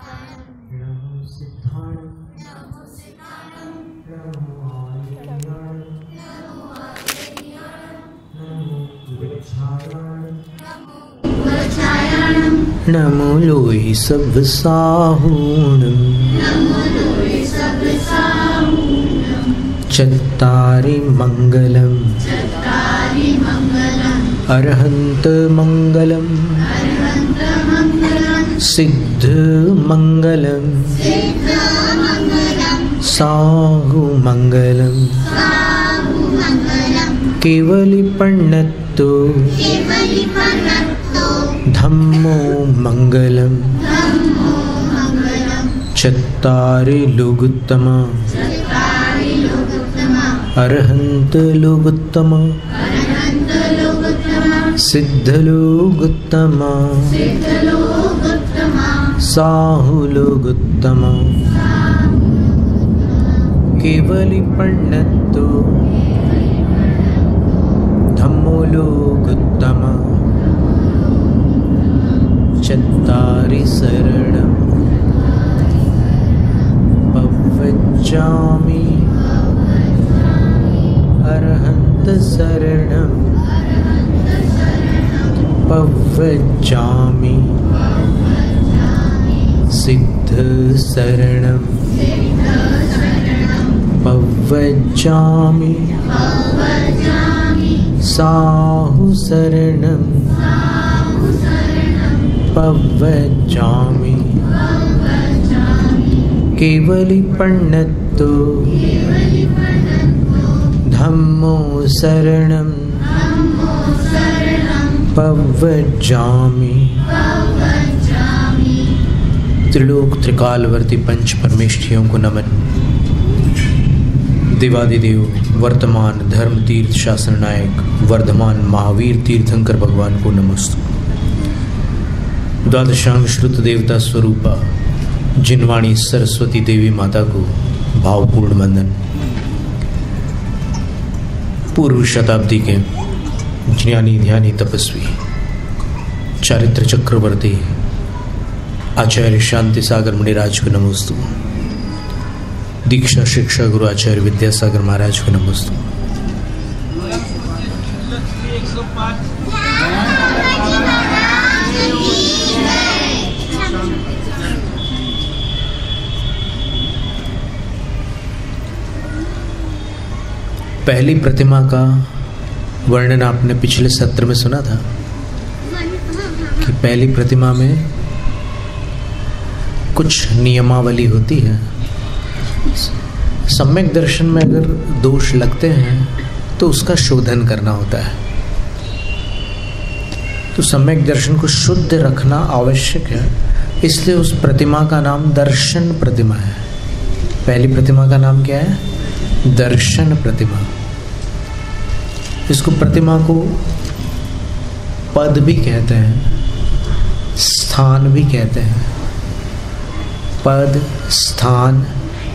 नमो सिद्धाणं नमो आर्याणं नमो वृक्षायाणं नमो लोहि सव्साहूणं चत्तारि मङ्गलम् अरहन्त मङ्गलम् सिद्ध मङ्गलम् साहु मङ्गलम् केवलिपण्णत्तो धम्मो मङ्गलम् चत्तारि लोगुत्तमा अरहन्त लोगुत्तमा सिद्ध लोगुत्तमा साहु लोगुत्तमा केवलिपण्णत्तो धम्मो लोगुत्तमा चत्तारि शरणं पवज्जामि अरहन्त शरणं पवज्जामि सिद्ध शरणं पवज्जामि साहु शरणं पवज्जामि केवलिपण्णत्तो धम्मो शरणं पवज्जामि। त्रिलोक त्रिकालवर्ती पंच परमेष्ठियों को नमन। देवादिदेव वर्तमान धर्म तीर्थ शासन नायक वर्धमान महावीर तीर्थंकर भगवान को नमस्तु। द्वादशांग श्रुत देवता स्वरूपा जिनवाणी सरस्वती देवी माता को भावपूर्ण वंदन। पूर्व शताब्दी के ज्ञानी ध्यानी तपस्वी चारित्र चक्रवर्ती आचार्य शांति सागर मुनिराज को नमस्तु। दीक्षा शिक्षा गुरु आचार्य विद्यासागर महाराज को नमस्तु। पहली प्रतिमा का वर्णन आपने पिछले सत्र में सुना था कि पहली प्रतिमा में कुछ नियमावली होती है। सम्यक दर्शन में अगर दोष लगते हैं तो उसका शोधन करना होता है। तो सम्यक दर्शन को शुद्ध रखना आवश्यक है, इसलिए उस प्रतिमा का नाम दर्शन प्रतिमा है। पहली प्रतिमा का नाम क्या है? दर्शन प्रतिमा। इसको प्रतिमा को पद भी कहते हैं, स्थान भी कहते हैं। पद, स्थान,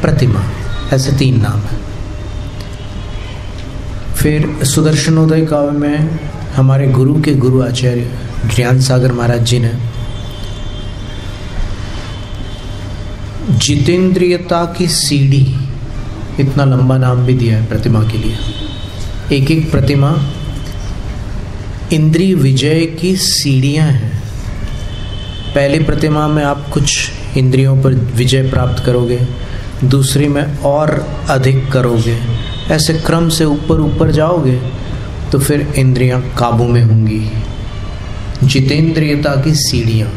प्रतिमा, ऐसे तीन नाम हैं। फिर सुदर्शनोदय काव्य में हमारे गुरु के गुरु आचार्य ज्ञान सागर महाराज जी ने जितेंद्रियता की सीढ़ी, इतना लंबा नाम भी दिया है प्रतिमा के लिए। एक एक प्रतिमा इंद्रिय विजय की सीढ़ियां हैं। पहली प्रतिमा में आप कुछ इंद्रियों पर विजय प्राप्त करोगे, दूसरी में और अधिक करोगे, ऐसे क्रम से ऊपर ऊपर जाओगे तो फिर इंद्रियां काबू में होंगी। जितेंद्रियता की सीढ़ियां।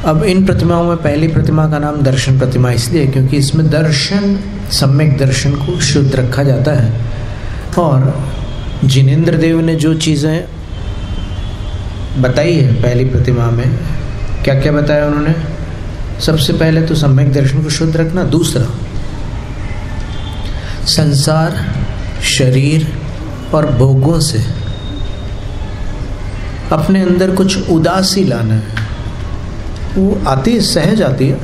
अब इन प्रतिमाओं में पहली प्रतिमा का नाम दर्शन प्रतिमा इसलिए क्योंकि इसमें दर्शन, सम्यक दर्शन को शुद्ध रखा जाता है। और जिनेंद्र देव ने जो चीज़ें बताई है पहली प्रतिमा में, क्या क्या बताया उन्होंने? सबसे पहले तो सम्यक दर्शन को शुद्ध रखना, दूसरा संसार, शरीर और भोगों से अपने अंदर कुछ उदासी लाना है। वो आती है, सहज आती है,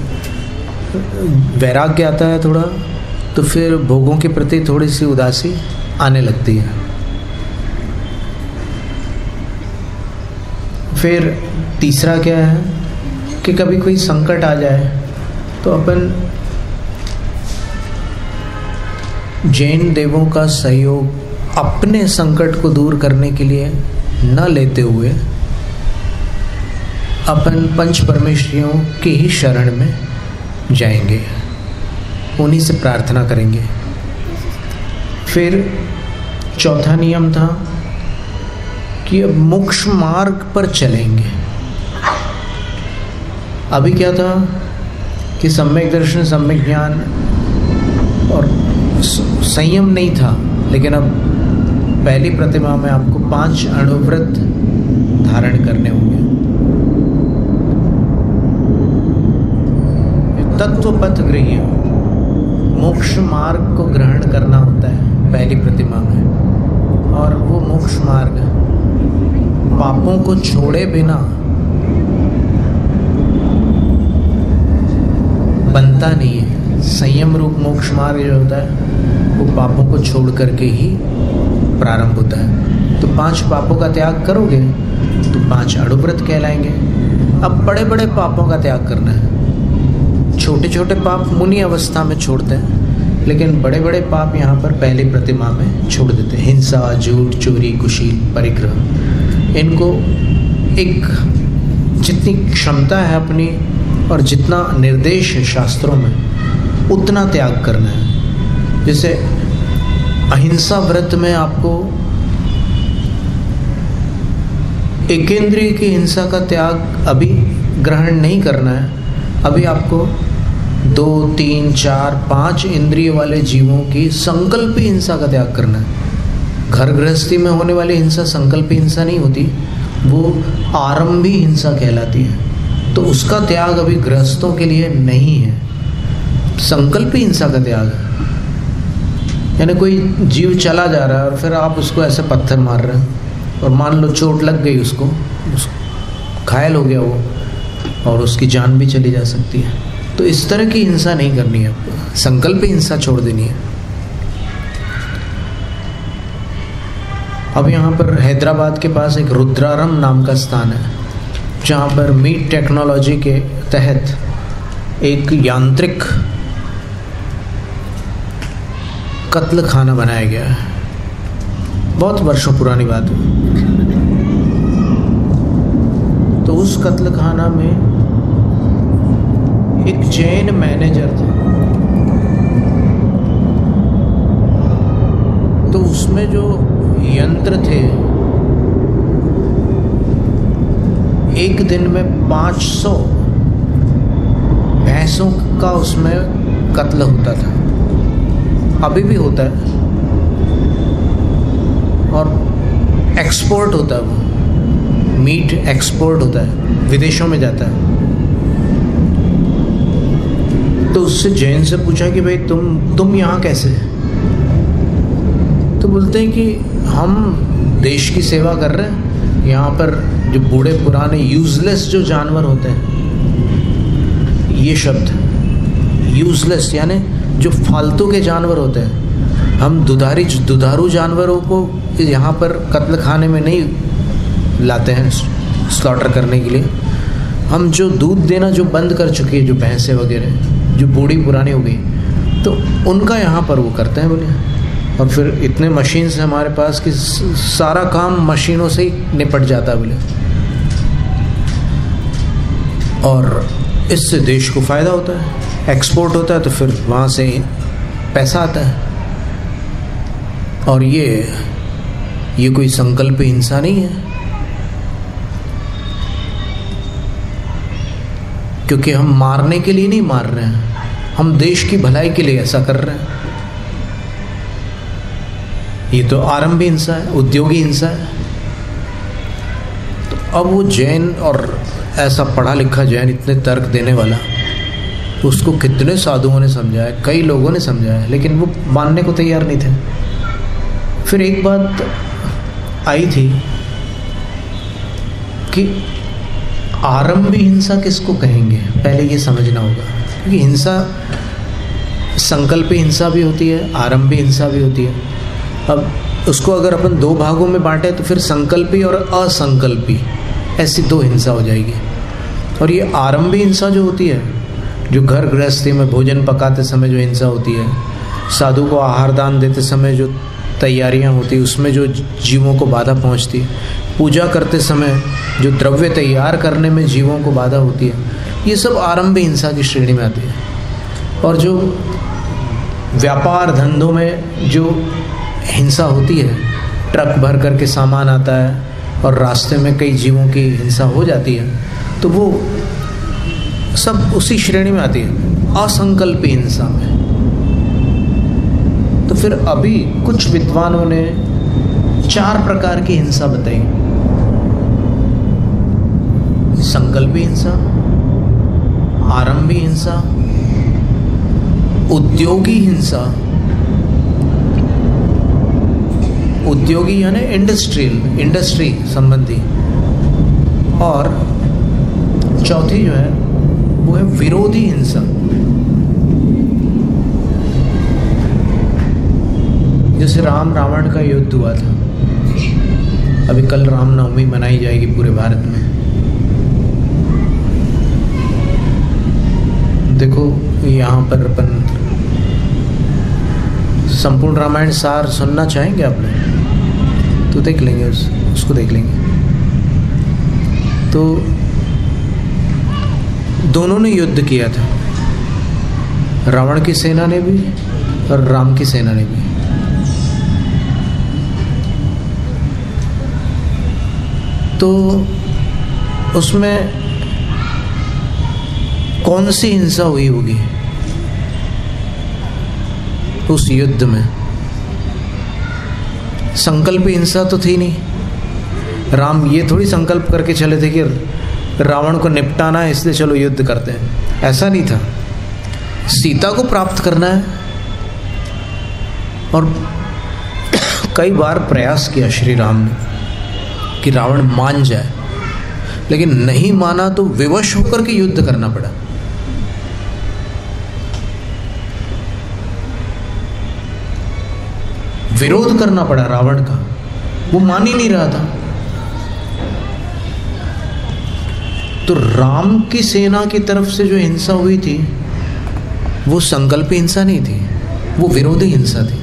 वैराग्य आता है थोड़ा, तो फिर भोगों के प्रति थोड़ी सी उदासी आने लगती है। फिर तीसरा क्या है कि कभी कोई संकट आ जाए तो अपन जैन देवों का सहयोग अपने संकट को दूर करने के लिए न लेते हुए अपन पंच परमेश्वरियों की ही शरण में जाएंगे, उन्हीं से प्रार्थना करेंगे। फिर चौथा नियम था कि अब मोक्ष मार्ग पर चलेंगे। अभी क्या था कि सम्यक दर्शन, सम्यक ज्ञान और संयम नहीं था, लेकिन अब पहली प्रतिमा में आपको 5 अणुव्रत धारण करने होंगे। तत्व पथ गृह्य मोक्ष मार्ग को ग्रहण करना होता है पहली प्रतिमा में, और वो मोक्ष मार्ग पापों को छोड़े बिना बनता नहीं है। संयम रूप मोक्ष मार्ग जो होता है वो पापों को छोड़ करके ही प्रारंभ होता है। तो 5 पापों का त्याग करोगे तो 5 अणुव्रत कहलाएंगे। अब बड़े बड़े पापों का त्याग करना है। छोटे छोटे पाप मुनि अवस्था में छोड़ते हैं, लेकिन बड़े बड़े पाप यहाँ पर पहली प्रतिमा में छोड़ देते हैं। हिंसा, झूठ, चोरी, कुशील, परिग्रह, इनको एक जितनी क्षमता है अपनी और जितना निर्देश है शास्त्रों में उतना त्याग करना है। जैसे अहिंसा व्रत में आपको एकेंद्रिय की हिंसा का त्याग अभी ग्रहण नहीं करना है। अभी आपको 2, 3, 4, 5 इंद्रिय वाले जीवों की संकल्पी हिंसा का त्याग करना है। घर गृहस्थी में होने वाली हिंसा संकल्पी हिंसा नहीं होती, वो आरंभी हिंसा कहलाती है। तो उसका त्याग अभी गृहस्थों के लिए नहीं है। संकल्पी हिंसा का त्याग है, यानी कोई जीव चला जा रहा है और फिर आप उसको ऐसे पत्थर मार रहे हैं और मान लो चोट लग गई, उसको घायल हो गया वो, और उसकी जान भी चली जा सकती है। तो इस तरह की हिंसा नहीं करनी है आपको, संकल्प हिंसा छोड़ देनी है। अब यहाँ पर हैदराबाद के पास एक रुद्रारम नाम का स्थान है, जहाँ पर मीट टेक्नोलॉजी के तहत एक यांत्रिक कत्ल खाना बनाया गया है। बहुत वर्षों पुरानी बात है। तो उस कत्ल खाना में एक जैन मैनेजर था। तो उसमें जो यंत्र थे, एक दिन में 500 भैंसों का उसमें कत्ल होता था। अभी भी होता है और एक्सपोर्ट होता है, वो मीट एक्सपोर्ट होता है, विदेशों में जाता है। तो उससे जैन से पूछा कि भाई तुम यहाँ कैसे? तो बोलते हैं कि हम देश की सेवा कर रहे हैं। यहाँ पर जो बूढ़े पुराने यूजलेस जो जानवर होते हैं, ये शब्द यूजलेस यानी जो फालतू के जानवर होते हैं, हम दुधारू जानवरों को यहाँ पर कत्ल खाने में नहीं लाते हैं स्लॉटर करने के लिए। हम जो दूध देना जो बंद कर चुकी है, जो भैंसें वगैरह जो बूढ़ी पुरानी हो गई, तो उनका यहाँ पर वो करते हैं बोले। और फिर इतने मशीन्स हैं हमारे पास कि सारा काम मशीनों से ही निपट जाता है बोले, और इससे देश को फ़ायदा होता है, एक्सपोर्ट होता है, तो फिर वहाँ से पैसा आता है। और ये कोई संकल्प हिंसा नहीं है, क्योंकि हम मारने के लिए नहीं मार रहे हैं, हम देश की भलाई के लिए ऐसा कर रहे हैं। ये तो आरंभी हिंसा है, उद्योगी हिंसा है। तो अब वो जैन, और ऐसा पढ़ा लिखा जैन, इतने तर्क देने वाला, उसको कितने साधुओं ने समझाया, कई लोगों ने समझाया, लेकिन वो मानने को तैयार नहीं थे। फिर एक बात आई थी कि आरंभी हिंसा किसको कहेंगे, पहले ये समझना होगा। क्योंकि हिंसा संकल्पी हिंसा भी होती है, आरंभी हिंसा भी होती है। अब उसको अगर अपन 2 भागों में बांटे तो फिर संकल्पी और असंकल्पी, ऐसी 2 हिंसा हो जाएगी। और ये आरंभी हिंसा जो होती है, जो घर गृहस्थी में भोजन पकाते समय जो हिंसा होती है, साधु को आहार दान देते समय जो तैयारियां होती है उसमें जो जीवों को बाधा पहुंचती है, पूजा करते समय जो द्रव्य तैयार करने में जीवों को बाधा होती है, ये सब आरंभी हिंसा की श्रेणी में आती है। और जो व्यापार धंधों में जो हिंसा होती है, ट्रक भर करके सामान आता है और रास्ते में कई जीवों की हिंसा हो जाती है, तो वो सब उसी श्रेणी में आती है, असंकल्पी हिंसा में। तो फिर अभी कुछ विद्वानों ने 4 प्रकार की हिंसा बताई। संकल्पी हिंसा, आरंभी हिंसा, उद्योगी हिंसा, उद्योगी यानी इंडस्ट्री संबंधी, और चौथी जो है वो है विरोधी हिंसा। जैसे राम रावण का युद्ध हुआ था, अभी कल रामनवमी मनाई जाएगी पूरे भारत में। देखो यहाँ पर अपन संपूर्ण रामायण सार सुनना चाहेंगे आपने तो देख लेंगे, उसको देख लेंगे। तो दोनों ने युद्ध किया था, रावण की सेना ने भी और राम की सेना ने भी। तो उसमें कौन सी हिंसा हुई होगी उस युद्ध में? संकल्पी हिंसा तो थी नहीं। राम ये थोड़ी संकल्प करके चले थे कि रावण को निपटाना है इसलिए चलो युद्ध करते हैं, ऐसा नहीं था। सीता को प्राप्त करना है और कई बार प्रयास किया श्री राम ने कि रावण मान जाए, लेकिन नहीं माना तो विवश होकर के युद्ध करना पड़ा। विरोध करना पड़ा रावण का, वो मान ही नहीं रहा था। तो राम की सेना की तरफ से जो हिंसा हुई थी वो संकल्पी हिंसा नहीं थी, वो विरोधी हिंसा थी।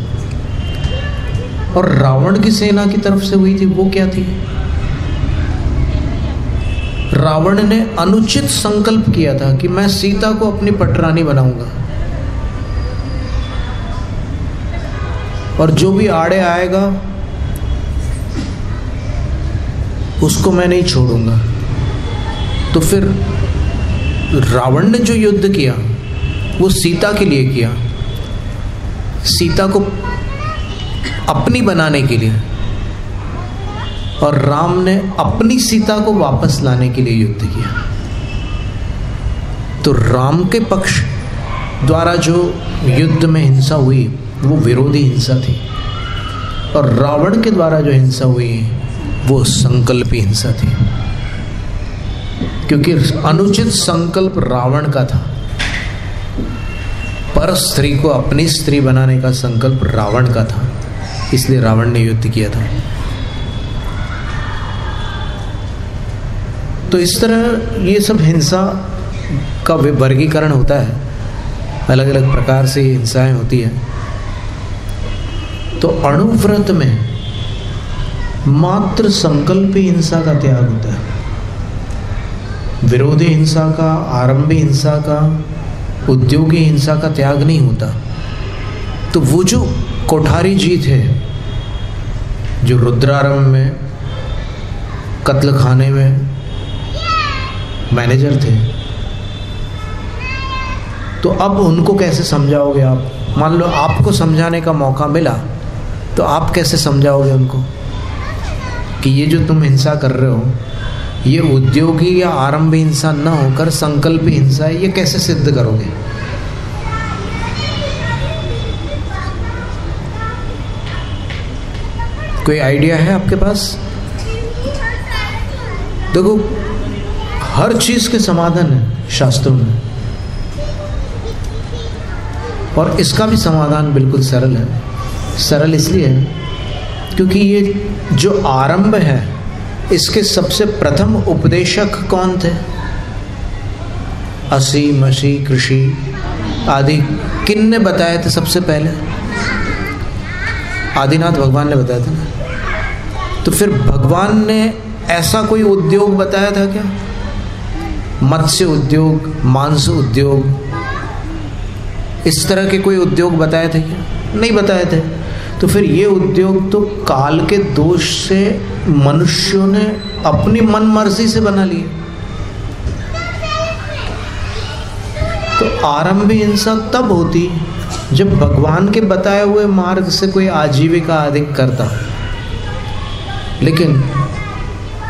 और रावण की सेना की तरफ से हुई थी वो क्या थी? रावण ने अनुचित संकल्प किया था कि मैं सीता को अपनी पटरानी बनाऊंगा और जो भी आड़े आएगा उसको मैं नहीं छोड़ूंगा। तो फिर रावण ने जो युद्ध किया वो सीता के लिए किया, सीता को अपनी बनाने के लिए, और राम ने अपनी सीता को वापस लाने के लिए युद्ध किया। तो राम के पक्ष द्वारा जो युद्ध में हिंसा हुई वो विरोधी हिंसा थी, और रावण के द्वारा जो हिंसा हुई वो संकल्पी हिंसा थी, क्योंकि अनुचित संकल्प रावण का था। पर स्त्री को अपनी स्त्री बनाने का संकल्प रावण का था, इसलिए रावण ने युद्ध किया था। तो इस तरह ये सब हिंसा का वर्गीकरण होता है, अलग अलग प्रकार से हिंसाएं होती हैं। तो अणुव्रत में मात्र संकल्पी हिंसा का त्याग होता है, विरोधी हिंसा का, आरंभी हिंसा का, उद्योगी हिंसा का त्याग नहीं होता। तो वो जो कोठारी जी थे, जो रुद्रारंभ में कत्ल खाने में मैनेजर थे, तो अब उनको कैसे समझाओगे आप? मान लो आपको समझाने का मौका मिला तो आप कैसे समझाओगे उनको कि ये जो तुम हिंसा कर रहे हो ये उद्योगी या आरंभी हिंसा न होकर संकल्पी हिंसा है? ये कैसे सिद्ध करोगे? कोई आइडिया है आपके पास? देखो, हर चीज के समाधान है शास्त्रों में, और इसका भी समाधान बिल्कुल सरल है। सरल इसलिए है क्योंकि ये जो आरंभ है इसके सबसे प्रथम उपदेशक कौन थे? असी, मसी, कृषि आदि किन ने बताए थे सबसे पहले? आदिनाथ भगवान ने बताया था ना। तो फिर भगवान ने ऐसा कोई उद्योग बताया था क्या? मत्स्य उद्योग, मांस उद्योग, इस तरह के कोई उद्योग बताए थे क्या? नहीं बताए थे। तो फिर ये उद्योग तो काल के दोष से मनुष्यों ने अपनी मन मर्जी से बना लिए। तो आरंभी हिंसा तब होती जब भगवान के बताए हुए मार्ग से कोई आजीविका अधिक करता, लेकिन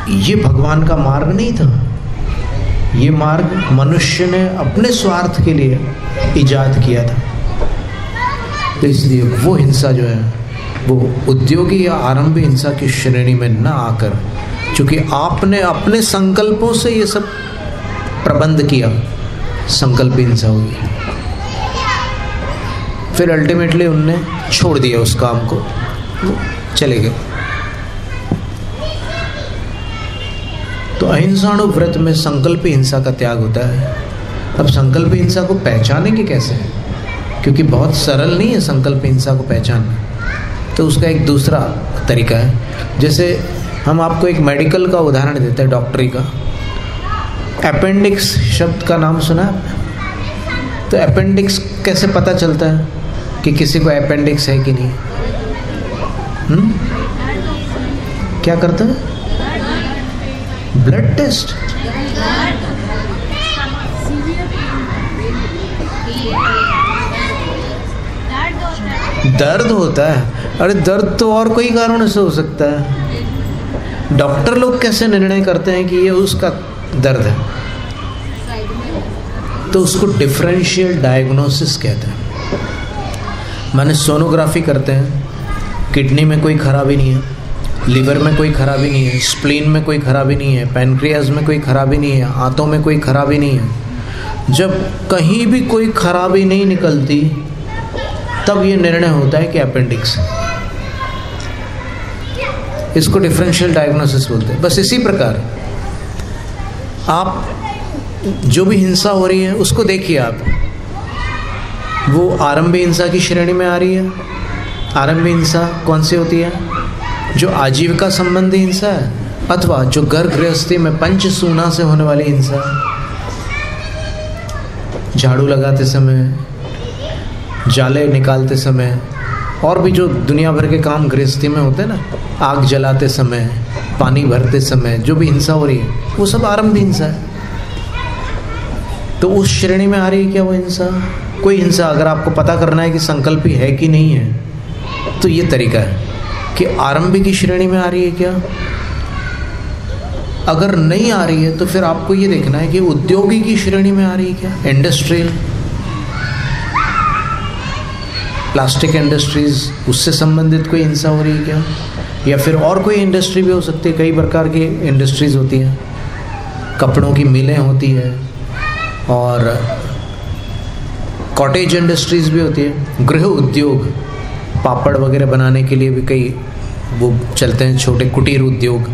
ये भगवान का मार्ग नहीं था। ये मार्ग मनुष्य ने अपने स्वार्थ के लिए इजाद किया था। तो इसलिए वो हिंसा जो है वो उद्योगी या आरंभी हिंसा की श्रेणी में न आकर, चूँकि आपने अपने संकल्पों से ये सब प्रबंध किया, संकल्प हिंसा हुई। फिर अल्टीमेटली उनने छोड़ दिया उस काम को, चले गए। तो अहिंसाणु व्रत में संकल्प हिंसा का त्याग होता है। अब संकल्प हिंसा को पहचानेंगे कैसे? क्योंकि बहुत सरल नहीं है संकल्प हिंसा को पहचानना। तो उसका एक दूसरा तरीका है। जैसे हम आपको एक मेडिकल का उदाहरण देते हैं, डॉक्टरी का। अपेंडिक्स शब्द का नाम सुना है? तो अपेंडिक्स कैसे पता चलता है कि किसी को अपेंडिक्स है कि नहीं? क्या करता है? Blood test. दर्द होता है? अरे दर्द तो और कोई कारणों से हो सकता है। डॉक्टर लोग कैसे निर्णय करते हैं कि ये उसका दर्द है? तो उसको डिफरेंशियल डायग्नोसिस कहते हैं। माने सोनोग्राफी करते हैं, किडनी में कोई खराबी नहीं है, लीवर में कोई खराबी नहीं है, स्प्लीन में कोई खराबी नहीं है, पैनक्रियाज में कोई खराबी नहीं है, आंतों में कोई खराबी नहीं है। जब कहीं भी कोई खराबी नहीं निकलती तब ये निर्णय होता है कि अपेंडिक्स। इसको डिफरेंशियल डायग्नोसिस बोलते हैं। बस इसी प्रकार आप जो भी हिंसा हो रही है उसको देखिए आप, वो आरंभी हिंसा की श्रेणी में आ रही है। आरंभी हिंसा कौन सी होती है? जो आजीविका संबंधी हिंसा है, अथवा जो घर गृहस्थी में पंचसूना से होने वाली हिंसा है। झाड़ू लगाते समय, जाले निकालते समय, और भी जो दुनिया भर के काम गृहस्थी में होते हैं ना, आग जलाते समय, पानी भरते समय जो भी हिंसा हो रही है वो सब आरंभी हिंसा है। तो उस श्रेणी में आ रही है क्या वो हिंसा? कोई हिंसा अगर आपको पता करना है कि संकल्पी है कि नहीं है, तो ये तरीका है कि आरंभी की श्रेणी में आ रही है क्या। अगर नहीं आ रही है तो फिर आपको ये देखना है कि उद्योगी की श्रेणी में आ रही है क्या, इंडस्ट्रियल, प्लास्टिक इंडस्ट्रीज, उससे संबंधित कोई हिंसा हो रही है क्या, या फिर और कोई इंडस्ट्री भी हो सकती है। कई प्रकार की इंडस्ट्रीज होती हैं, कपड़ों की मिलें होती है, और कॉटेज इंडस्ट्रीज भी होती है। गृह उद्योग, पापड़ वगैरह बनाने के लिए भी कई वो चलते हैं, छोटे कुटीर उद्योग।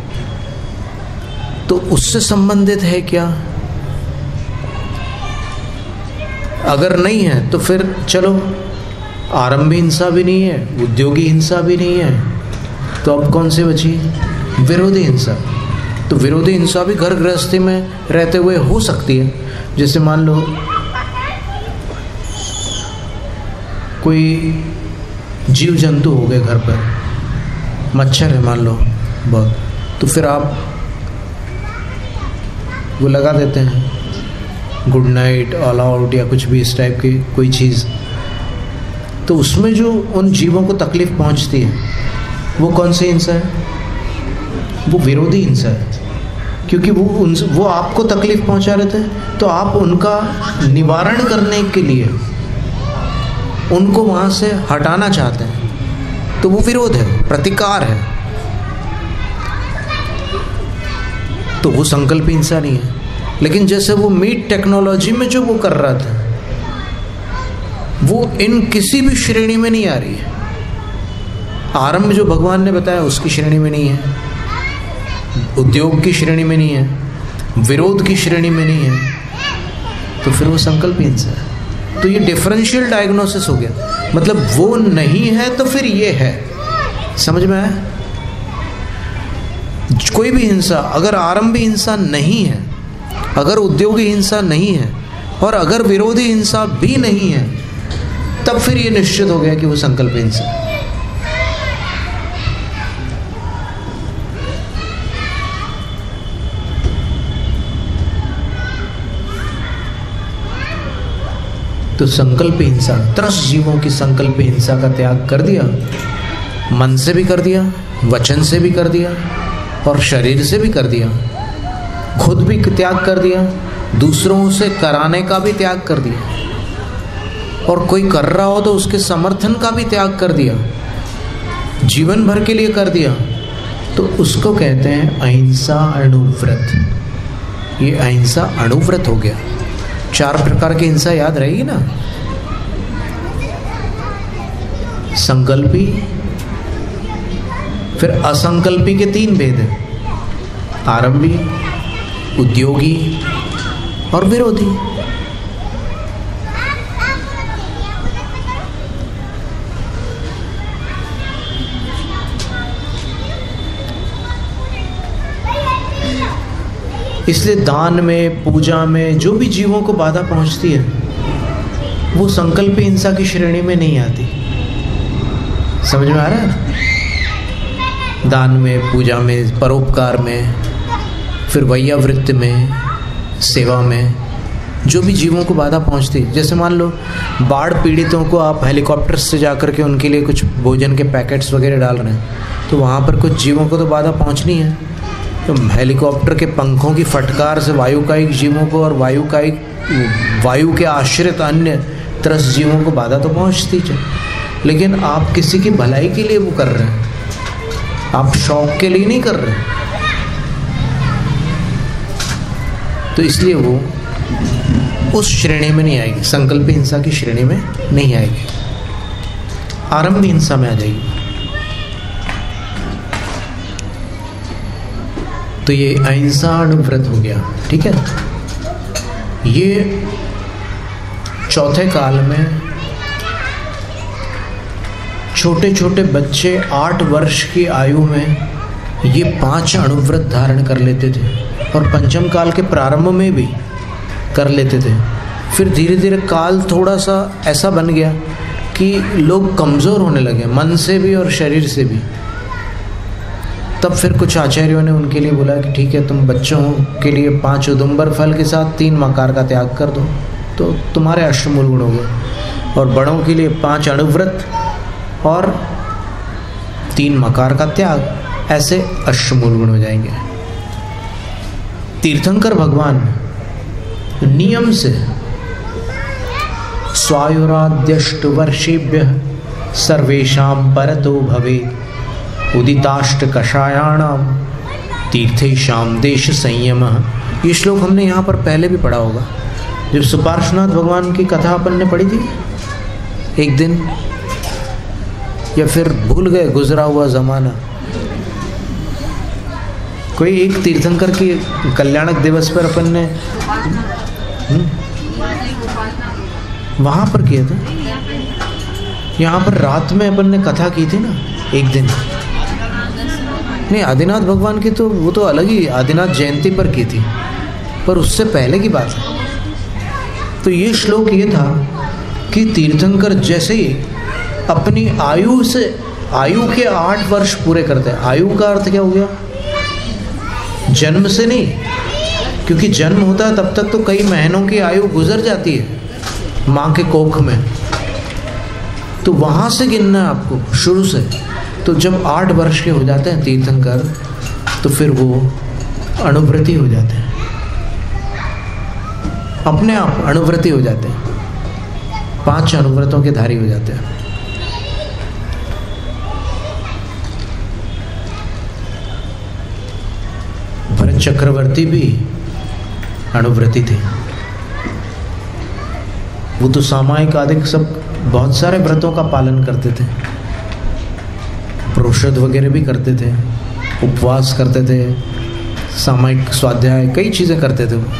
तो उससे संबंधित है क्या? अगर नहीं है तो फिर चलो, आरंभी हिंसा भी नहीं है, उद्योगी हिंसा भी नहीं है, तो अब कौन सी बची? विरोधी हिंसा। तो विरोधी हिंसा भी घर गृहस्थी में रहते हुए हो सकती है। जैसे मान लो कोई जीव जंतु हो गए घर पर, मच्छर है मान लो बहुत, तो फिर आप वो लगा देते हैं गुड नाइट, ऑल आउट या कुछ भी इस टाइप की कोई चीज़। तो उसमें जो उन जीवों को तकलीफ पहुंचती है वो कौन सी हिंसा है? वो विरोधी हिंसा है। क्योंकि वो आपको तकलीफ पहुंचा रहे थे, तो आप उनका निवारण करने के लिए उनको वहाँ से हटाना चाहते हैं, तो वो विरोध है, प्रतिकार है। तो वो संकल्प हिंसा नहीं है। लेकिन जैसे वो मीट टेक्नोलॉजी में जो वो कर रहा था, वो इन किसी भी श्रेणी में नहीं आ रही है। आरंभ जो भगवान ने बताया उसकी श्रेणी में नहीं है। उद्योग की श्रेणी में नहीं है, विरोध की श्रेणी में नहीं है, तो फिर वो संकल्प हिंसा है। तो ये डिफरेंशियल डायग्नोसिस हो गया, मतलब वो नहीं है तो फिर ये है। समझ में आया? कोई भी हिंसा, अगर आरंभी हिंसा नहीं है, अगर उद्योगी हिंसा नहीं है और अगर विरोधी हिंसा भी नहीं है, तब फिर ये निश्चित हो गया कि वो संकल्प हिंसा है। तो संकल्प हिंसा, 10 जीवों की संकल्प हिंसा का त्याग कर दिया, मन से भी कर दिया, वचन से भी कर दिया और शरीर से भी कर दिया, खुद भी त्याग कर दिया, दूसरों से कराने का भी त्याग कर दिया, और कोई कर रहा हो तो उसके समर्थन का भी त्याग कर दिया, जीवन भर के लिए कर दिया, तो उसको कहते हैं अहिंसा अणुव्रत। ये अहिंसा अणुव्रत हो गया। 4 प्रकार की हिंसा याद रहेगी ना? संकल्पी, फिर असंकल्पी के 3 भेद हैं, आरंभी, उद्योगी और विरोधी। इसलिए दान में, पूजा में जो भी जीवों को बाधा पहुंचती है, वो संकल्प हिंसा की श्रेणी में नहीं आती। समझ में आ रहा है ना? दान में, पूजा में, परोपकार में, फिर वैयावृत्ति में, सेवा में, जो भी जीवों को बाधा पहुंचती है। जैसे मान लो बाढ़ पीड़ितों को आप हेलीकॉप्टर से जाकर के उनके लिए कुछ भोजन के पैकेट्स वगैरह डाल रहे हैं, तो वहाँ पर कुछ जीवों को तो बाधा पहुँचनी है। तो हेलीकॉप्टर के पंखों की फटकार से वायुकायिक जीवों को और वायु के आश्रित अन्य 10 जीवों को बाधा तो पहुंचती है, लेकिन आप किसी की भलाई के लिए वो कर रहे हैं, आप शौक के लिए नहीं कर रहे। तो इसलिए वो उस श्रेणी में नहीं आएगी, संकल्प हिंसा की श्रेणी में नहीं आएगी, आरंभ हिंसा में आ जाएगी। तो ये अहिंसा अणुव्रत हो गया। ठीक है, ये चौथे काल में छोटे छोटे बच्चे 8 वर्ष की आयु में ये 5 अणुव्रत धारण कर लेते थे, और पंचम काल के प्रारंभ में भी कर लेते थे। फिर धीरे धीरे काल थोड़ा सा ऐसा बन गया कि लोग कमज़ोर होने लगे, मन से भी और शरीर से भी। तब फिर कुछ आचार्यों ने उनके लिए बोला कि ठीक है, तुम बच्चों के लिए 5 उदुम्बर फल के साथ 3 मकार का त्याग कर दो, तो तुम्हारे अष्टमूल गुण हो गए। और बड़ों के लिए 5 अणुव्रत और 3 मकार का त्याग, ऐसे अष्टमूल गुण हो जाएंगे। तीर्थंकर भगवान नियम से स्वायुराद्यष्ट वर्षेभ्य सर्वेषां परतो भवेत् उदिताष्ट कषायाणाम तीर्थेषाम देश संयम। ये श्लोक हमने यहाँ पर पहले भी पढ़ा होगा, जब सुपार्श्वनाथ भगवान की कथा अपन ने पढ़ी थी एक दिन, या फिर भूल गए गुजरा हुआ जमाना। कोई एक तीर्थंकर की कल्याणक दिवस पर अपन ने वहाँ पर किया था, यहाँ पर रात में अपन ने कथा की थी ना एक दिन। नहीं, आदिनाथ भगवान की तो वो तो अलग ही, आदिनाथ जयंती पर की थी, पर उससे पहले की बात है। तो ये श्लोक ये था कि तीर्थंकर जैसे ही अपनी आयु के 8 वर्ष पूरे करते हैं। आयु का अर्थ क्या हो गया? जन्म से नहीं, क्योंकि जन्म होता है तब तक तो कई महीनों की आयु गुजर जाती है माँ के कोख में, तो वहाँ से गिनना है आपको शुरू से। तो जब 8 वर्ष के हो जाते हैं तीर्थंकर, तो फिर वो अणुव्रती हो जाते हैं, अपने आप अणुव्रती हो जाते हैं, 5 अणुव्रतों के धारी हो जाते हैं। भरत चक्रवर्ती भी अणुव्रती थे। वो तो सामायिक आदि सब बहुत सारे व्रतों का पालन करते थे, प्रोषद वगैरह भी करते थे, उपवास करते थे, सामूहिक स्वाध्याय, कई चीज़ें करते थे वो।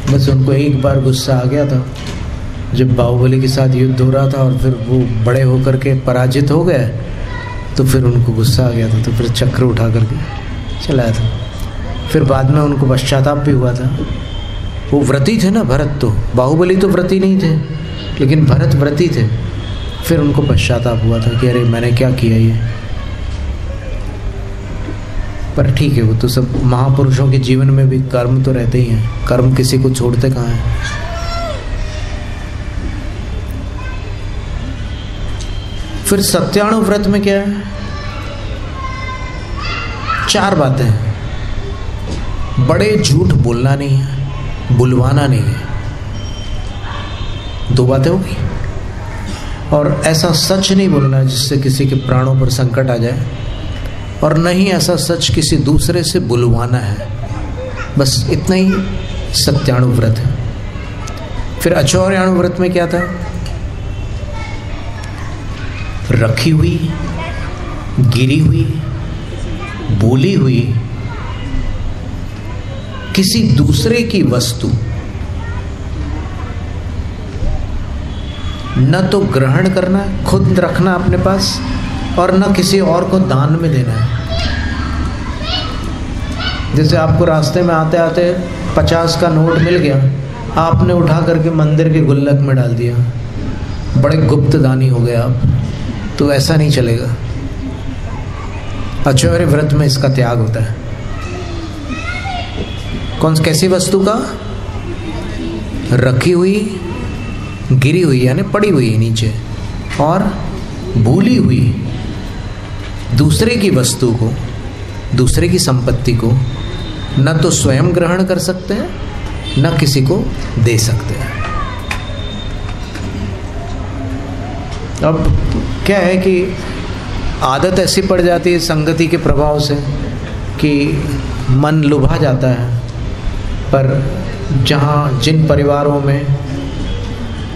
बस उनको एक बार गुस्सा आ गया था जब बाहुबली के साथ युद्ध हो रहा था और फिर वो बड़े होकर के पराजित हो गए, तो फिर उनको गुस्सा आ गया था, तो फिर चक्र उठा करके चलाया था। फिर बाद में उनको पश्चाताप भी हुआ था। वो व्रती थे ना भरत, तो बाहुबली तो व्रती नहीं थे लेकिन भरत व्रती थे। फिर उनको पश्चाताप हुआ था कि अरे मैंने क्या किया ये। पर ठीक है, वो तो सब महापुरुषों के जीवन में भी कर्म तो रहते ही हैं, कर्म किसी को छोड़ते कहाँ हैं। फिर सत्याणु व्रत में क्या है? 4 बातें हैं। बड़े झूठ बोलना नहीं है, बुलवाना नहीं है, 2 बातें होगी। और ऐसा सच नहीं बोलना है जिससे किसी के प्राणों पर संकट आ जाए, और नहीं ऐसा सच किसी दूसरे से बुलवाना है। बस इतना ही सत्याणु व्रत है। फिर अचौर्याणु व्रत में क्या था? रखी हुई, गिरी हुई, बोली हुई किसी दूसरे की वस्तु न तो ग्रहण करना, खुद रखना अपने पास, और न किसी और को दान में देना है। जैसे आपको रास्ते में आते आते 50 का नोट मिल गया, आपने उठा करके मंदिर के गुल्लक में डाल दिया, बड़े गुप्त दानी हो गए आप, तो ऐसा नहीं चलेगा। अचौर्य व्रत में इसका त्याग होता है। कैसी वस्तु का? रखी हुई, गिरी हुई यानी पड़ी हुई नीचे, और भूली हुई दूसरे की वस्तु को, दूसरे की संपत्ति को न तो स्वयं ग्रहण कर सकते हैं न किसी को दे सकते हैं। अब क्या है कि आदत ऐसी पड़ जाती है संगति के प्रभाव से कि मन लुभा जाता है। पर जहाँ जिन परिवारों में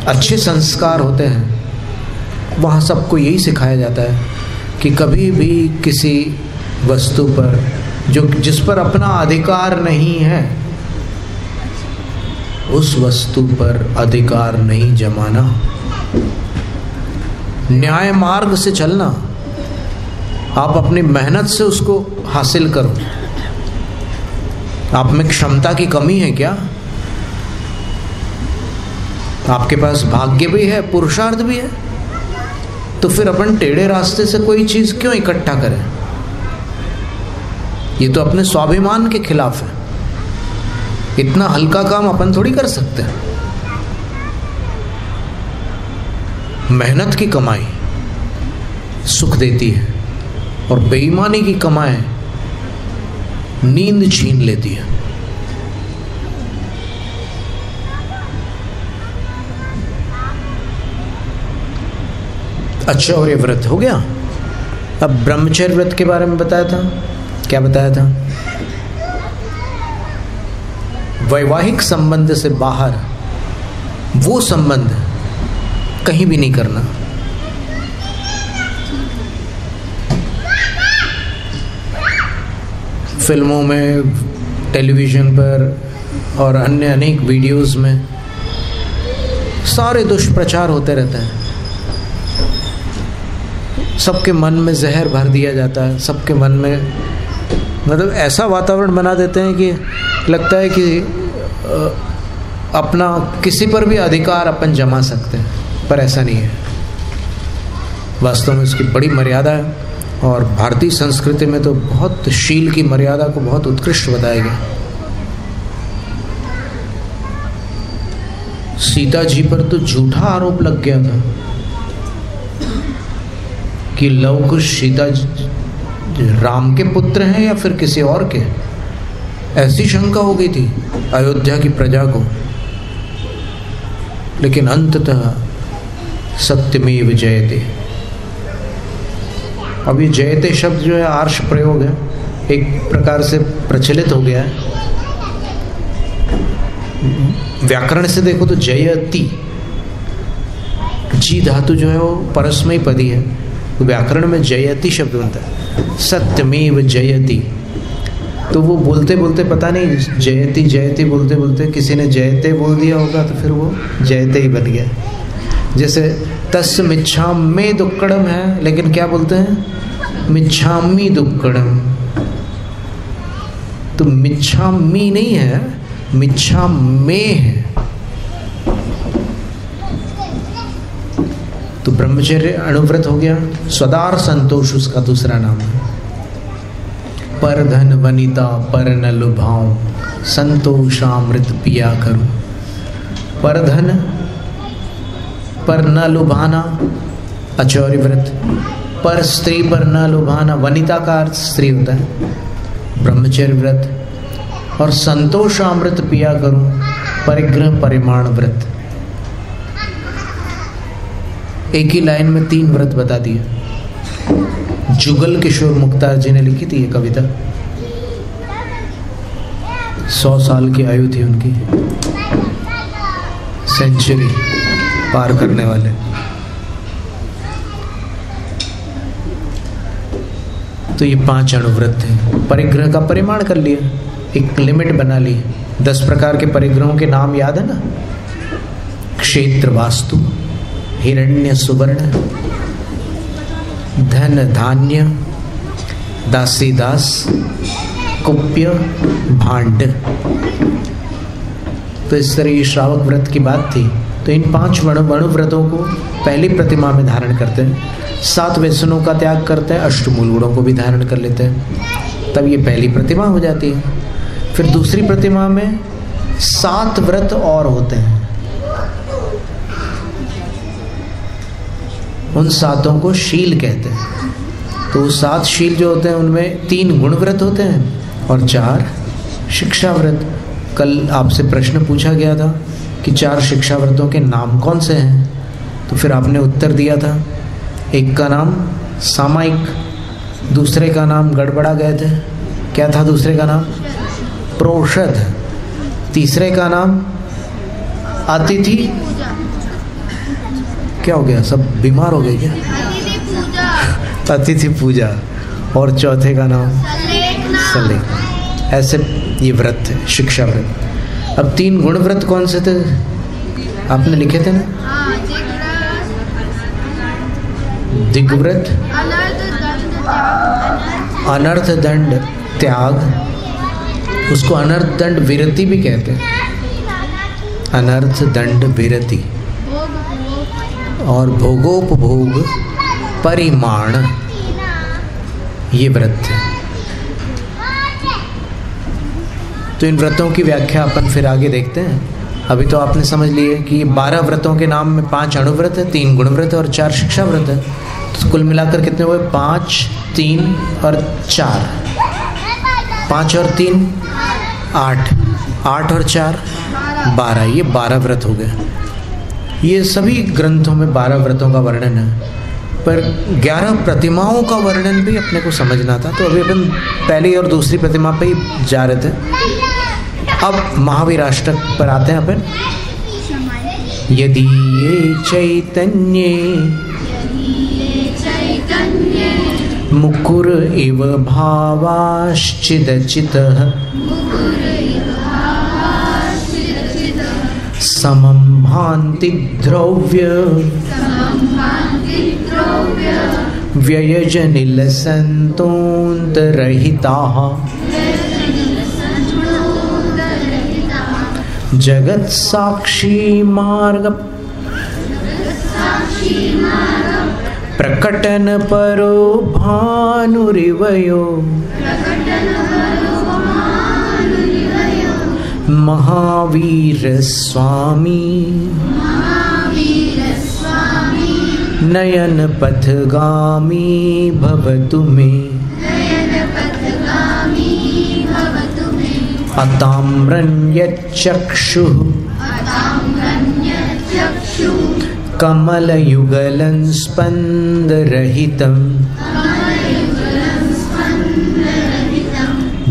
अच्छे संस्कार होते हैं वहाँ सबको यही सिखाया जाता है कि कभी भी किसी वस्तु पर जिस पर अपना अधिकार नहीं है, उस वस्तु पर अधिकार नहीं जमाना। न्याय मार्ग से चलना, आप अपनी मेहनत से उसको हासिल करो। आप में क्षमता की कमी है क्या? आपके पास भाग्य भी है, पुरुषार्थ भी है, तो फिर अपन टेढ़े रास्ते से कोई चीज क्यों इकट्ठा करें? ये तो अपने स्वाभिमान के खिलाफ है। इतना हल्का काम अपन थोड़ी कर सकते हैं। मेहनत की कमाई सुख देती है और बेईमानी की कमाई नींद छीन लेती है। अचौर्य व्रत हो गया। अब ब्रह्मचर्य व्रत के बारे में बताया था। क्या बताया था? वैवाहिक संबंध से बाहर वो संबंध कहीं भी नहीं करना। फिल्मों में, टेलीविज़न पर और अन्य अनेक वीडियोस में सारे दुष्प्रचार होते रहते हैं। सबके मन में जहर भर दिया जाता है, सबके मन में मतलब ऐसा वातावरण बना देते हैं कि लगता है कि अपना किसी पर भी अधिकार अपन जमा सकते हैं, पर ऐसा नहीं है। वास्तव में उसकी बड़ी मर्यादा है और भारतीय संस्कृति में तो बहुत शील की मर्यादा को बहुत उत्कृष्ट बताया गया। सीता जी पर तो झूठा आरोप लग गया था कि लव कुश सीता राम के पुत्र हैं या फिर किसी और के। ऐसी शंका हो गई थी अयोध्या की प्रजा को, लेकिन अंततः सत्यमेव जयते। अब ये जयते शब्द जो है आर्ष प्रयोग है, एक प्रकार से प्रचलित हो गया है। व्याकरण से देखो तो जयति, जी धातु जो है वो परस्मैपदी है, व्याकरण में जयति शब्द बनता है, सत्यमेव जयति। तो वो बोलते बोलते पता नहीं जयति जयति बोलते बोलते किसी ने जयते बोल दिया होगा, तो फिर वो जयते ही बन गया। जैसे तस् मिच्छामि दुक्कड़म है, लेकिन क्या बोलते हैं मिच्छामि दुक्कड़म। तो मिच्छामि नहीं है, मिच्छामे है। तो ब्रह्मचर्य अणुव्रत हो गया। स्वदार संतोष उसका दूसरा नाम है। पर धन वनिता पर न लुभाऊं, संतोषामृत पिया करूं। पर धन पर न लुभाना अचौर्य व्रत, पर स्त्री पर न लुभाना, वनिता का अर्थ स्त्री होता है, ब्रह्मचर्य व्रत। और संतोषामृत पिया करूं, परिग्रह परिमाण व्रत। एक ही लाइन में 3 व्रत बता दिए। जुगल किशोर मुक्तार जी ने लिखी थी ये कविता, 100 साल की आयु थी उनकी, सेंचुरी पार करने वाले। तो ये 5 अणुव्रत थे। परिग्रह का परिमाण कर लिया, एक लिमिट बना ली। 10 प्रकार के परिग्रहों के नाम याद है ना? क्षेत्र वास्तु, हिरण्य सुवर्ण, धन धान्य, दासी दास, कुप्य भांड। तो इस तरह ये श्रावक व्रत की बात थी। तो इन 5 अणुव्रतों को पहली प्रतिमा में धारण करते हैं। 7 व्यसनों का त्याग करते हैं, अष्टमूल गुणों को भी धारण कर लेते हैं, तब ये पहली प्रतिमा हो जाती है। फिर दूसरी प्रतिमा में 7 व्रत और होते हैं। उन 7 को शील कहते हैं। तो 7 शील जो होते हैं उनमें 3 गुण व्रत होते हैं और 4 शिक्षा व्रत। कल आपसे प्रश्न पूछा गया था कि 4 शिक्षा व्रतों के नाम कौन से हैं, तो फिर आपने उत्तर दिया था। एक का नाम सामायिक, दूसरे का नाम गड़बड़ा गए थे, क्या था दूसरे का नाम? प्रोषध। तीसरे का नाम अतिथि, क्या हो गया, सब बीमार हो गए क्या? अतिथि पूजा। और चौथे का नाम सलेख। ऐसे ये व्रत है, शिक्षा व्रत। अब 3 गुण व्रत कौन से थे आपने लिखे थे ना? दिग्व्रत, अनर्थ दंड त्याग, उसको अनर्थ दंड विरति भी कहते हैं, अनर्थ दंड विरति। और भोगोपभोग परिमाण, ये व्रत है। तो इन व्रतों की व्याख्या अपन फिर आगे देखते हैं। अभी तो आपने समझ लिए कि 12 व्रतों के नाम में 5 अणुव्रत है, 3 गुण व्रत और 4 शिक्षा व्रत है। तो कुल मिलाकर कितने हुए? 5, 3 और 4। 5 और 3 8, 8 और 4 12, ये 12 व्रत हो गए। ये सभी ग्रंथों में 12 व्रतों का वर्णन है, पर 11 प्रतिमाओं का वर्णन भी अपने को समझना था। तो अभी अपन पहली और दूसरी प्रतिमा पे ही जा रहे थे। अब महावीराष्टक पर आते हैं अपन। यदि ये चैतन्य मुकुर इव भावाश्चिदचितः समं भान्ति द्रव्य व्ययजनिलसन्तोऽन्तरहिताः जगत् साक्षी मार्ग प्रकटन परो भानुरिवयो महावीर स्वामी नयन पथगामी भवतु मे अताम्रण्यचक्षुः कमलयुगलं स्पन्दरहितं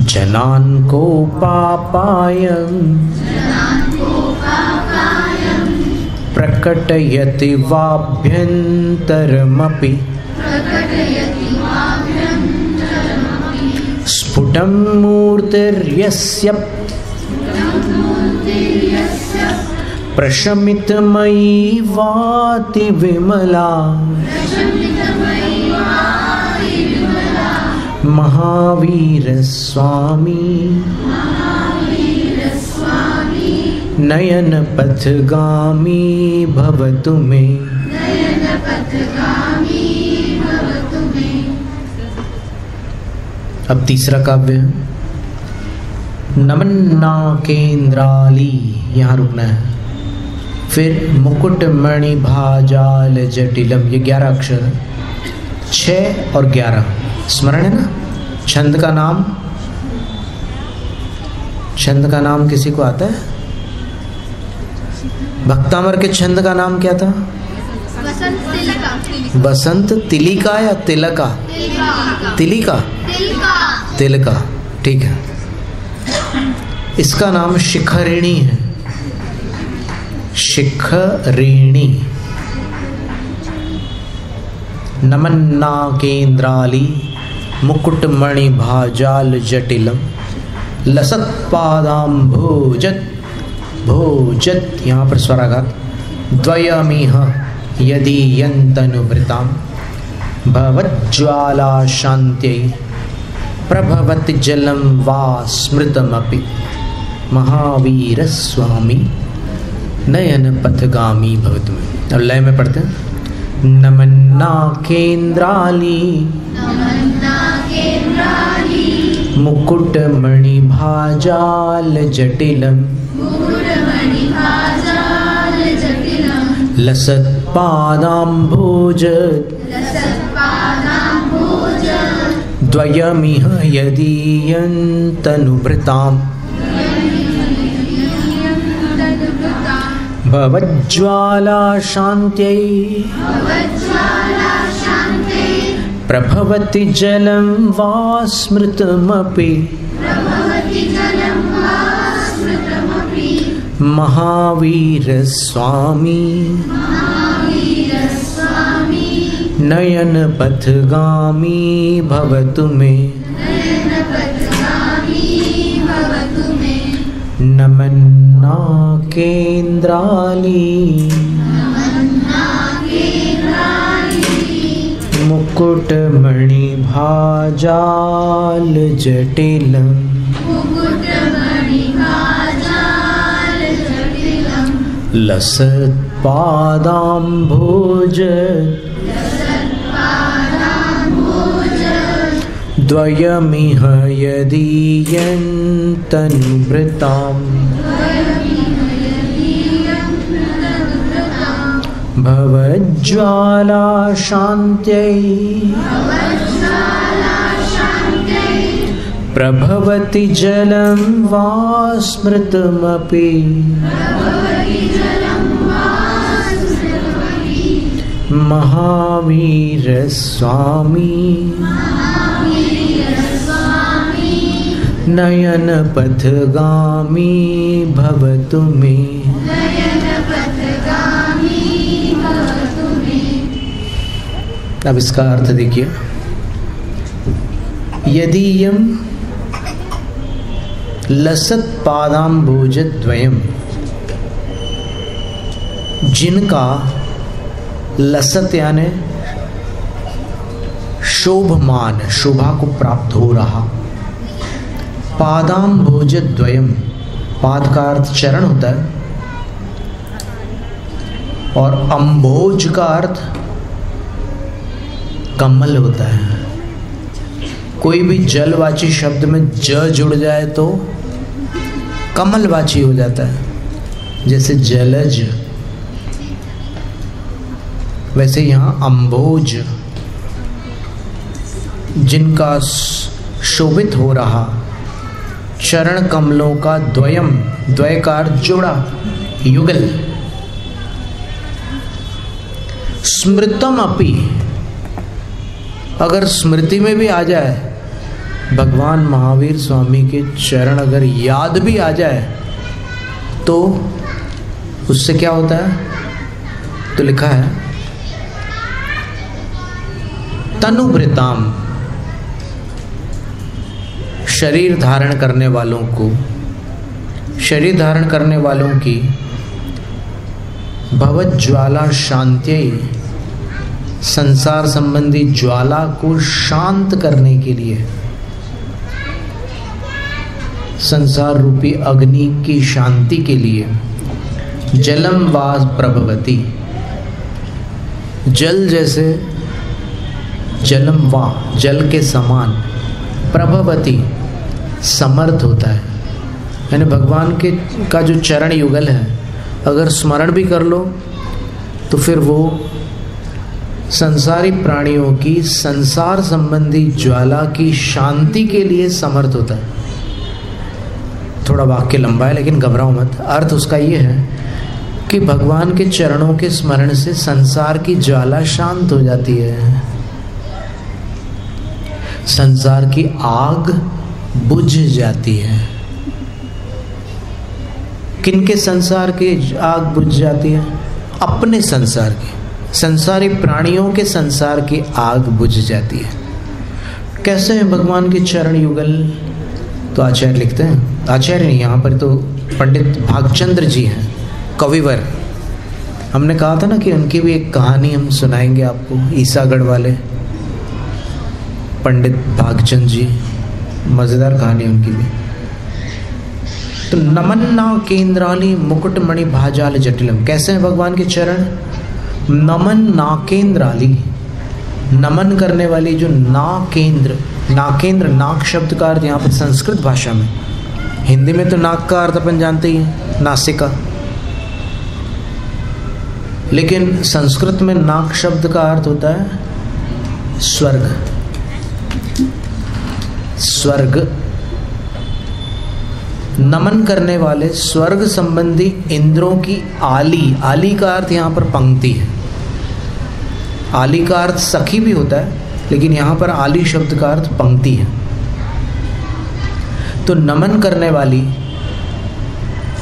जनान् कोपापायं प्रकटयति वाभ्यन्तरमपि स्फुटं मूर्तिर्यस्य प्रशमितमयी वाति विमला महावीर स्वामी नयन पथगामी भवतु मे। अब तीसरा काव्य नमन्नाकेन्द्राली, यहाँ रुकना है। फिर मुकुट मणि भाजाल जटिलम, ये 11 अक्षर, 6 और 11 स्मरण है ना। छंद का नाम किसी को आता है? भक्तामर के छंद का नाम क्या था? बसंत तिलिका या तिलका? तिलका, ठीक है। इसका नाम शिखरिणी है, शिखरिणी। नमन्नाकेन्द्राली मुकुटमणि भाजाल जटिलम लसत पादाम्भोजत, भोजत यहाँ पर स्वराघात, द्वयमिह यदि यन्तनुवृतां भवज्ज्वाला शान्त्यै प्रभवति जलं वा स्मृतमपि महावीर स्वामी नयन पथगामी भवतु मे। अब लय में पढ़ते हैं। नमन्नाकेन्द्राली मुकुटमणि भाजाल जटिलम लसत पादाम्भोज द्वयमिह यदीयन्तनुवृतां भवज्ज्वाला शान्त्यै प्रभवति जलं वा स्मृतमपि महावीर स्वामी नयन पथगामी भवतु मे। नमन्नाकेन्द्राली मुकुटमणि भाजाल जटिलम लसत पादाम्भोज द्वयमिह यदीयन्तनुवृतां भवज्ज्वाला शान्त्यै प्रभवति जलं वा स्मृतमपि महावीर स्वामी नयन पथगामी भवतु मे। अब इसका अर्थ देखिए। यदि यम लसत पादाम्भोजद्वयम, जिनका लसत यानी शोभमान, शोभा को प्राप्त हो रहा, पादाम्भोजद्वयम, पाद का अर्थ चरण होता है और अम्भोज का अर्थ कमल होता है। कोई भी जलवाची शब्द में ज जुड़ जाए तो कमलवाची हो जाता है, जैसे जलज, वैसे यहाँ अम्भोज, जिनका शोभित हो रहा चरण कमलों का द्वयम, द्वयकार जोड़ा, युगल, स्मृतम अपि, अगर स्मृति में भी आ जाए भगवान महावीर स्वामी के चरण, अगर याद भी आ जाए तो उससे क्या होता है? तो लिखा है तनुभृताम शरीर धारण करने वालों को, शरीर धारण करने वालों की भवज्वाला शांत्यै, संसार संबंधी ज्वाला को शांत करने के लिए, संसार रूपी अग्नि की शांति के लिए जलम वा प्रभवती, जल जैसे, जलम वा जल के समान, प्रभवती समर्थ होता है। यानी भगवान के का जो चरण युगल है अगर स्मरण भी कर लो तो फिर वो संसारी प्राणियों की संसार संबंधी ज्वाला की शांति के लिए समर्थ होता है। थोड़ा वाक्य लंबा है लेकिन घबराओ मत। अर्थ उसका ये है कि भगवान के चरणों के स्मरण से संसार की ज्वाला शांत हो जाती है, संसार की आग बुझ जाती है। किनके संसार की आग बुझ जाती है? अपने संसार की, संसारी प्राणियों के संसार की आग बुझ जाती है। कैसे है भगवान के चरण युगल? तो आचार्य लिखते हैं, आचार्य नहीं, यहाँ पर तो पंडित भागचंद्र जी हैं, कविवर। हमने कहा था ना कि उनकी भी एक कहानी हम सुनाएंगे आपको, ईसागढ़ वाले पंडित भागचंद्र जी, मज़ेदार कहानी उनकी भी। तो नमन्ना केंद्राली मुकुटमणि भाजाल जटिलम, कैसे हैं भगवान के चरण? नमन नाकेंद्राली, नमन करने वाली जो नाकेंद्र, नाकेंद्र नाक शब्द का अर्थ यहाँ पर संस्कृत भाषा में, हिंदी में तो नाक का अर्थ अपन जानते ही हैं, नासिका, लेकिन संस्कृत में नाक शब्द का अर्थ होता है स्वर्ग। स्वर्ग, नमन करने वाले स्वर्ग संबंधी इंद्रों की आली, आली का अर्थ यहाँ पर पंक्ति है। आली का अर्थ सखी भी होता है लेकिन यहाँ पर आली शब्द का अर्थ पंक्ति है। तो नमन करने वाली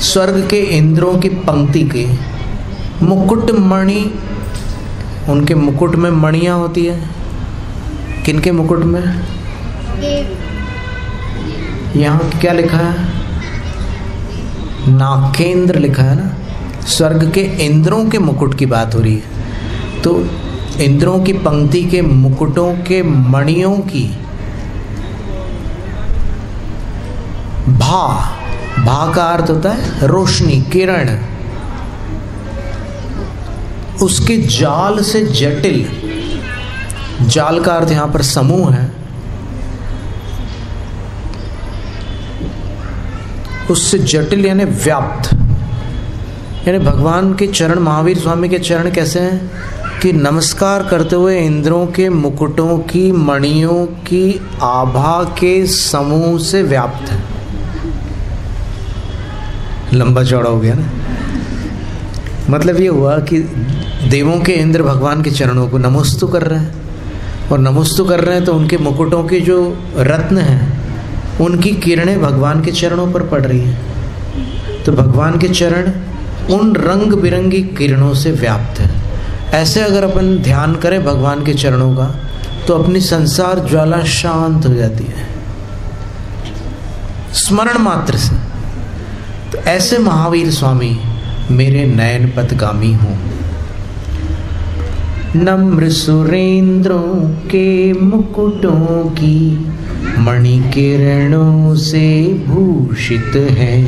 स्वर्ग के इंद्रों की पंक्ति के मुकुटमणि, उनके मुकुट में मणियाँ होती है। किनके मुकुट में? यहाँ क्या लिखा है? नाकेंद्र लिखा है ना। स्वर्ग के इंद्रों के मुकुट की बात हो रही है। तो इंद्रों की पंक्ति के मुकुटों के मणियों की भा का अर्थ होता है रोशनी, किरण, उसके जाल से जटिल, जाल का अर्थ यहाँ पर समूह है, उससे जटिल यानी व्याप्त। यानी भगवान के चरण, महावीर स्वामी के चरण कैसे हैं कि नमस्कार करते हुए इंद्रों के मुकुटों की मणियों की आभा के समूह से व्याप्त है। लंबा चौड़ा हो गया ना। मतलब ये हुआ कि देवों के इंद्र भगवान के चरणों को नमस्तु कर रहे हैं, और नमस्तु कर रहे हैं तो उनके मुकुटों के जो रत्न हैं उनकी किरणें भगवान के चरणों पर पड़ रही हैं। तो भगवान के चरण उन रंग बिरंगी किरणों से व्याप्त है। ऐसे अगर अपन ध्यान करें भगवान के चरणों का तो अपनी संसार ज्वाला शांत हो जाती है स्मरण मात्र से। तो ऐसे महावीर स्वामी मेरे नयन पथगामी हों। नम्र सुरेंद्रों के मुकुटों की मणि किरणों से भूषित हैं,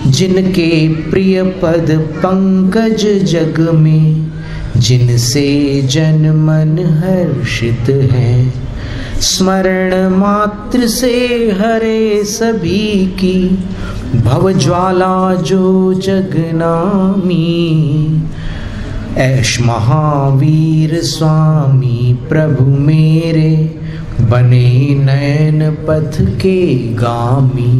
जिनके प्रिय पद पंकज जग में, जिनसे जन मन हर्षित है। स्मरण मात्र से हरे सभी की भवज्वाला जो जगनामी। ऐश महावीर स्वामी प्रभु मेरे, बने नयन पथ के गामी।